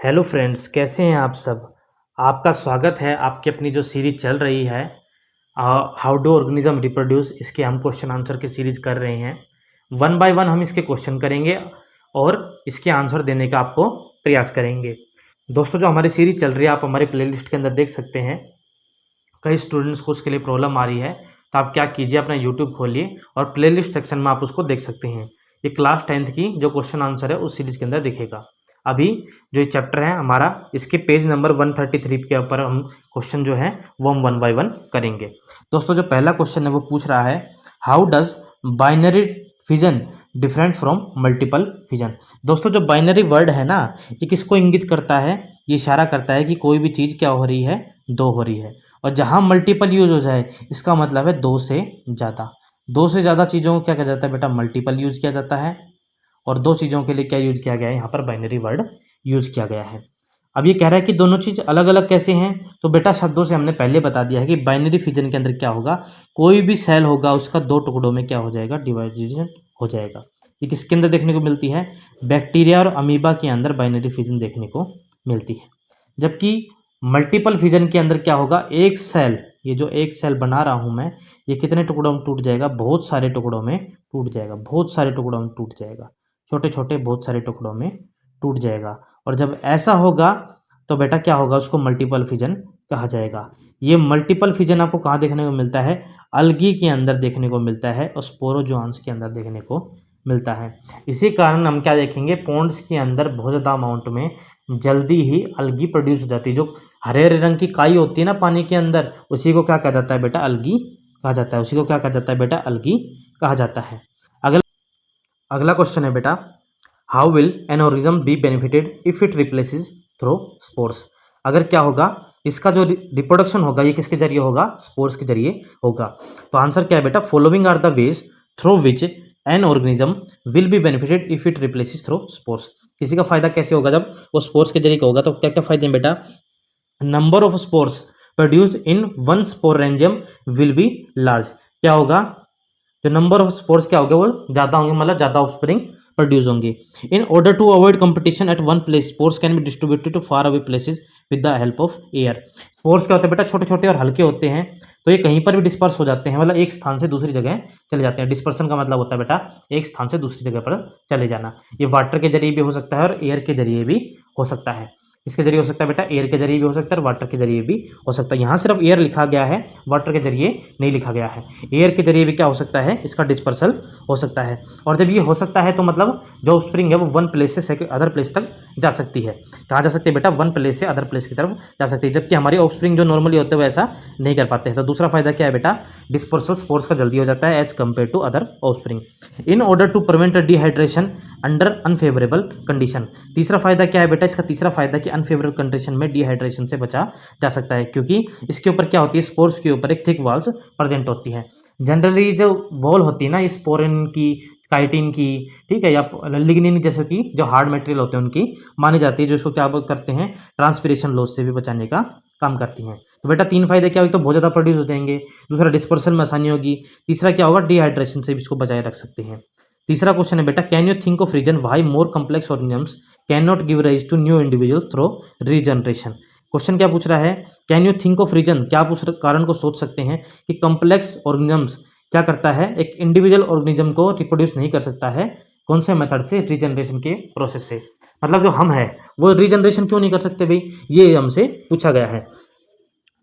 Hello friends, कैसे हैं आप सब। आपका स्वागत है आपकी अपनी जो सीरीज चल रही है हाउ डू ऑर्गेनिज्म रिप्रोड्यूस। इसके हम क्वेश्चन आंसर की सीरीज कर रहे हैं। वन बाय वन हम इसके क्वेश्चन करेंगे और इसके आंसर देने का आपको प्रयास करेंगे। दोस्तों, जो हमारी सीरीज चल रही है आप हमारे प्लेलिस्ट के अंदर देख सकते हैं। कई स्टूडेंट्स को उसके लिए प्रॉब्लम आ रही है, तो आप क्या कीजिए, अपना यूट्यूब खोलिए और प्लेलिस्ट सेक्शन में आप उसको देख सकते हैं। ये क्लास 10th की जो क्वेश्चन आंसर है उस सीरीज के अंदर दिखेगा। अभी जो ये चैप्टर है हमारा, इसके पेज नंबर 133 के ऊपर हम क्वेश्चन जो है वो हम वन बाय वन करेंगे। दोस्तों, जो पहला क्वेश्चन है वो पूछ रहा है how does binary fission different from multiple fission. दोस्तों, जो बाइनरी वर्ड है ना, ये किसको इंगित करता है? ये इशारा करता है कि कोई भी चीज़ क्या हो रही है, दो हो रही है। और जहाँ मल्टीपल यूज हो जाए इसका मतलब है दो से ज़्यादा। दो से ज़्यादा चीज़ों को क्या कहा जाता है बेटा? मल्टीपल यूज किया जाता है। और दो चीज़ों के लिए क्या यूज किया गया है? यहाँ पर बाइनरी वर्ड यूज किया गया है। अब ये कह रहा है कि दोनों चीज़ अलग अलग कैसे हैं, तो बेटा शब्दों से हमने पहले बता दिया है कि बाइनरी फिजन के अंदर क्या होगा, कोई भी सेल होगा उसका दो टुकड़ों में क्या हो जाएगा? डिवाइडेशन हो जाएगा। ये किसके अंदर देखने को मिलती है? बैक्टीरिया और अमीबा के अंदर बाइनरी फिजन देखने को मिलती है। जबकि मल्टीपल फिजन के अंदर क्या होगा? एक सेल, ये जो एक सेल बना रहा हूँ मैं, ये कितने टुकड़ों में टूट जाएगा? बहुत सारे टुकड़ों में टूट जाएगा। बहुत सारे टुकड़ों में टूट जाएगा, छोटे छोटे बहुत सारे टुकड़ों में टूट जाएगा। और जब ऐसा होगा तो बेटा क्या होगा? उसको मल्टीपल फिजन कहा जाएगा। ये मल्टीपल फिजन आपको कहाँ देखने को मिलता है? अलगी के अंदर देखने को मिलता है और स्पोरोजोन्स के अंदर देखने को मिलता है। इसी कारण हम क्या देखेंगे, पॉन्ड्स के अंदर बहुत ज़्यादा अमाउंट में जल्दी ही अलगी प्रोड्यूस हो जाती है। जो हरे हरे रंग की काई होती है ना पानी के अंदर, उसी को क्या कहा जाता है बेटा? अलगी कहा जाता है। उसी को क्या कहा जाता है बेटा? अलगी कहा जाता है। अगला अगला क्वेश्चन है बेटा, how will an organism B benefited if it replaces through spores. अगर क्या होगा, इसका जो रिप्रोडक्शन होगा ये किसके जरिए होगा? स्पोर्स के जरिए होगा। तो आंसर क्या है बेटा? Following are the ways through which an organism will be benefited if it replaces through spores. किसी का फायदा कैसे होगा? जब वो स्पोर्स के जरिए होगा तो क्या क्या फायदे हैं बेटा? Number of spores produced in one sporangium will be large. क्या होगा? जो नंबर ऑफ स्पोर्स क्या होंगे वो ज़्यादा होंगे, मतलब ज़्यादा ऑफस्प्रिंग प्रोड्यूस होंगे। In order to avoid competition at one place, spores can be distributed to far away places with the help of air. Spores क्या होते हैं बेटा? छोटे छोटे और हल्के होते हैं, तो ये कहीं पर भी डिस्पर्स हो जाते हैं, मतलब एक स्थान से दूसरी जगह चले जाते हैं। डिस्पर्सन का मतलब होता है बेटा एक स्थान से दूसरी जगह पर चले जाना। ये वाटर के जरिए भी हो सकता है और एयर के जरिए भी हो सकता है। इसके जरिए हो सकता है बेटा, एयर के जरिए भी हो सकता है और वाटर के जरिए भी हो सकता है। यहाँ सिर्फ एयर लिखा गया है, वाटर के जरिए नहीं लिखा गया है। एयर के जरिए भी क्या हो सकता है? इसका डिस्पर्सल हो सकता है। और जब ये हो सकता है तो मतलब जो स्प्रिंग है वो वन प्लेस से सेकंड अदर प्लेस तक जा सकती है। कहाँ जा सकती है बेटा? वन प्लेस से अदर प्लेस की तरफ जा सकती है। जबकि हमारी ऑफ स्प्रिंग जो नॉर्मली होते हैं वो ऐसा नहीं कर पाते हैं। तो दूसरा फायदा क्या है बेटा? डिस्पर्सल स्पोर्स का जल्दी हो जाता है as compare to other offspring. In order to prevent dehydration under unfavourable condition. तीसरा फायदा क्या है बेटा? इसका तीसरा फायदा कि अनफेवरेबल कंडीशन में डिहाइड्रेशन से बचा जा सकता है, क्योंकि इसके ऊपर क्या होती है? स्पोर्स के ऊपर एक थिक वॉल्स प्रेजेंट होती है। जनरली जो वॉल होती है ना स्पोरिन की, काइटिन की, ठीक है, या लिग्निन जैसे कि जो हार्ड मटेरियल होते हैं उनकी मानी जाती है, जो इसको क्या करते हैं? ट्रांसपिरेशन लॉस से भी बचाने का काम करती हैं। तो बेटा तीन फायदे क्या हुए? तो बहुत ज़्यादा प्रोड्यूस हो जाएंगे, दूसरा डिस्पर्सन में आसानी होगी, तीसरा क्या होगा? डिहाइड्रेशन से भी इसको बचाए रख सकते हैं। तीसरा क्वेश्चन है बेटा, can you think of reason why more complex organisms can not give rise to new individual through regeneration. Question क्या पूछ रहा है? Can you think of reason, क्या आप उस कारण को सोच सकते हैं कि कॉम्प्लेक्स ऑर्गेनिजम्स क्या करता है? एक इंडिविजुअल ऑर्गेनिज्म को रिप्रोड्यूस नहीं कर सकता है। कौन से मेथड से? रीजनरेशन के प्रोसेस से। मतलब जो हम है वो रीजनरेशन क्यों नहीं कर सकते भाई? ये हमसे पूछा गया है।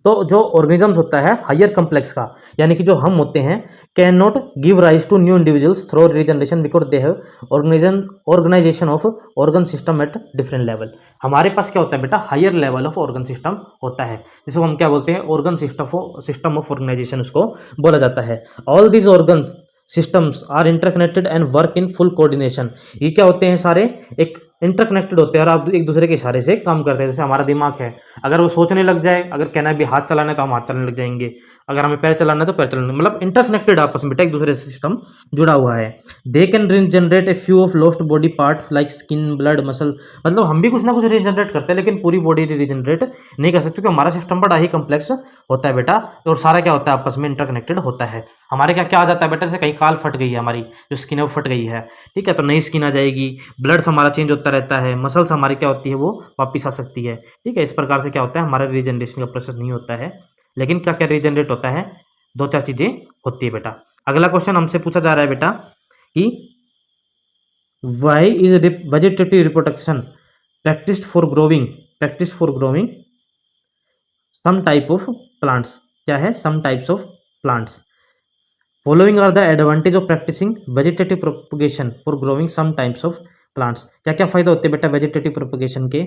तो जो ऑर्गेनिजम्स होता है हायर कम्प्लेक्स का, यानी कि जो हम होते हैं, can not give rise to new individuals through regeneration because they have organisation of organ system at different level. हमारे पास क्या होता है बेटा? Higher level of organ system होता है, जिसको हम क्या बोलते हैं? ऑर्गन सिस्टम ऑफ ऑर्गेनाइजेशन उसको बोला जाता है। All these organ systems are interconnected and work in full coordination. ये क्या होते हैं? सारे एक इंटरकनेक्टेड होते हैं और आप एक दूसरे के इशारे से काम करते हैं। जैसे हमारा दिमाग है, अगर वो सोचने लग जाए, अगर कहना है भी हाथ चलाना है तो हम हाथ चलाने लग जाएंगे। अगर हमें पैर चलाना है तो पैर चलाना, मतलब इंटरकनेक्टेड आपस में बेटा, एक दूसरे से सिस्टम जुड़ा हुआ है। They can regenerate a few of lost body part like skin, blood, muscle, मतलब हम भी कुछ ना कुछ रीजनरेट करते हैं लेकिन पूरी बॉडी रीजनरेट नहीं कर सकते, क्योंकि हमारा सिस्टम बड़ा ही कम्प्लेक्स होता है बेटा, और सारा क्या होता है आपस में इंटरकनेक्टेड होता है। हमारे क्या क्या आ जाता है बेटा, जैसे कहीं काल फट गई है, हमारी जो स्किन है वो फट गई है, ठीक है, तो नई स्किन आ जाएगी, ब्लड्स हमारा चेंज होता रहता है, मसल्स हमारी क्या होती है वो वापिस आ सकती है, ठीक है। इस प्रकार से क्या होता है, हमारा रीजनरेशन का प्रोसेस नहीं होता है, लेकिन क्या क्या रीजनरेट होता है, दो चार चीजें होती है बेटा। अगला क्वेश्चन हमसे पूछा जा रहा है बेटा कि why is vegetative reproduction practised for growing some type of plants, क्या है, some types of plants. Following are the advantage of practising vegetative propagation for growing some types of plants. क्या क्या फायदा होते हैं बेटा वेजिटेटिव प्रोपगेशन के।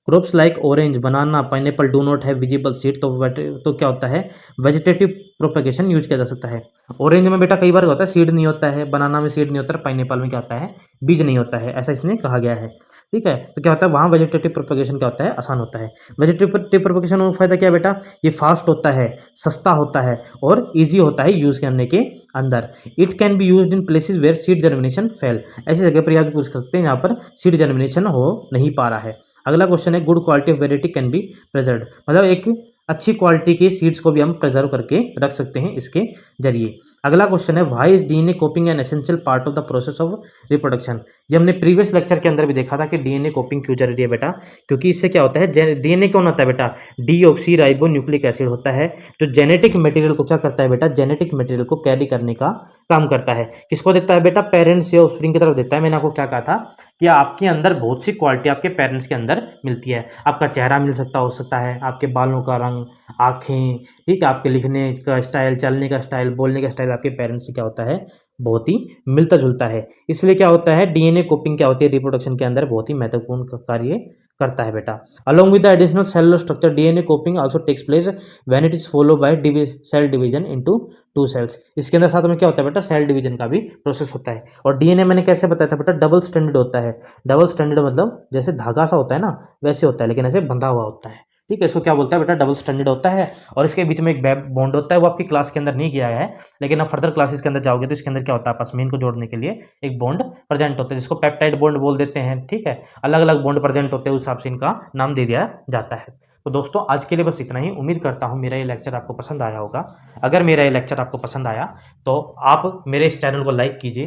Crops like orange, banana, pineapple do not have visible seed, तो क्या होता है, वेजिटेटिव प्रोपगेशन यूज किया जा सकता है। ऑरेंज में बेटा कई बार होता है सीड नहीं होता है, बनाना में सीड नहीं होता है, पाइनएप्पल में क्या होता है, बीज नहीं होता है, ऐसा इसने कहा गया है, ठीक है। तो क्या होता है वहाँ वेजिटेटिव प्रोपगेशन क्या होता है, आसान होता है। वेजिटेटिव प्रोपगेशन में फायदा क्या है बेटा, ये फास्ट होता है, सस्ता होता है और इजी होता है यूज करने के अंदर। It can be used in places where seed germination fail, ऐसी जगह पर आप पूछ सकते हैं यहाँ पर सीड जर्मिनेशन हो नहीं पा रहा है। अगला क्वेश्चन है good quality of variety can be preserved, मतलब एक अच्छी क्वालिटी के सीड्स को भी हम प्रिजर्व करके रख सकते हैं इसके जरिए। अगला क्वेश्चन है why is DNA coping an essential part of the process of reproduction. ये हमने प्रीवियस लेक्चर के अंदर भी देखा था कि डीएनए कोपिंग क्यों जरूरी है बेटा, क्योंकि इससे क्या होता है, डीएनए कौन होता है बेटा, डीऑक्सी राइबो न्यूक्लिक एसिड होता है, जो जेनेटिक मटेरियल को क्या करता है बेटा, जेनेटिक मटेरियल को कैरी करने का काम करता है। किसको देता है बेटा, पेरेंट्स या ऑफस्प्रिंग की तरफ देता है। मैंने आपको क्या कहा था कि आपके अंदर बहुत सी क्वालिटी आपके पेरेंट्स के अंदर मिलती है। आपका चेहरा मिल सकता हो सकता है, आपके बालों का रंग, आँखें, ठीक है, आपके लिखने का स्टाइल, चलने का स्टाइल, बोलने का स्टाइल आपके पेरेंट्स से क्या होता है, बहुत ही मिलता जुलता है। इसलिए क्या होता है डीएनए कोपिंग क्या होती है रिप्रोडक्शन के अंदर बहुत ही महत्वपूर्ण कार्य करता है बेटा। Along with the additional cellular structure DNA copying also takes place when it is follow by cell division into two cells. इसके अंदर साथ में क्या होता है बेटा, सेल डिवीजन का भी प्रोसेस होता है। और डीएनए मैंने कैसे बताया था बेटा, डबल स्टैंडर्ड होता है। डबल स्टैंडर्ड मतलब जैसे धागा सा होता है ना, वैसे होता है, लेकिन ऐसे बंधा हुआ होता है, ठीक है। इसको क्या बोलता है बेटा, डबल स्टैंडर्ड होता है। और इसके बीच में एक बॉन्ड होता है, वो आपकी क्लास के अंदर नहीं किया है, लेकिन आप फर्दर क्लासेस के अंदर जाओगे तो इसके अंदर क्या होता है, आपस में इनको जोड़ने के लिए एक बॉन्ड प्रेजेंट होता है, जिसको पेप्टाइड बॉन्ड बोल देते हैं, ठीक है। अलग अलग बॉन्ड प्रेजेंट होते हैं, उस हिसाब से इनका नाम दे दिया जाता है। तो दोस्तों आज के लिए बस इतना ही। उम्मीद करता हूँ मेरा ये लेक्चर आपको पसंद आया होगा। अगर मेरा ये लेक्चर आपको पसंद आया तो आप मेरे इस चैनल को लाइक कीजिए,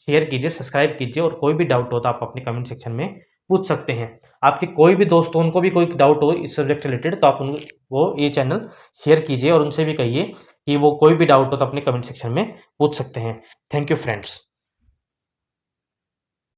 शेयर कीजिए, सब्सक्राइब कीजिए, और कोई भी डाउट हो तो आप अपने कमेंट सेक्शन में पूछ सकते हैं। आपके कोई भी दोस्त हो, उनको भी कोई डाउट हो इस सब्जेक्ट रिलेटेड, तो आप वो ये चैनल शेयर कीजिए और उनसे भी कहिए कि वो कोई भी डाउट हो तो अपने कमेंट सेक्शन में पूछ सकते हैं। Thank you friends.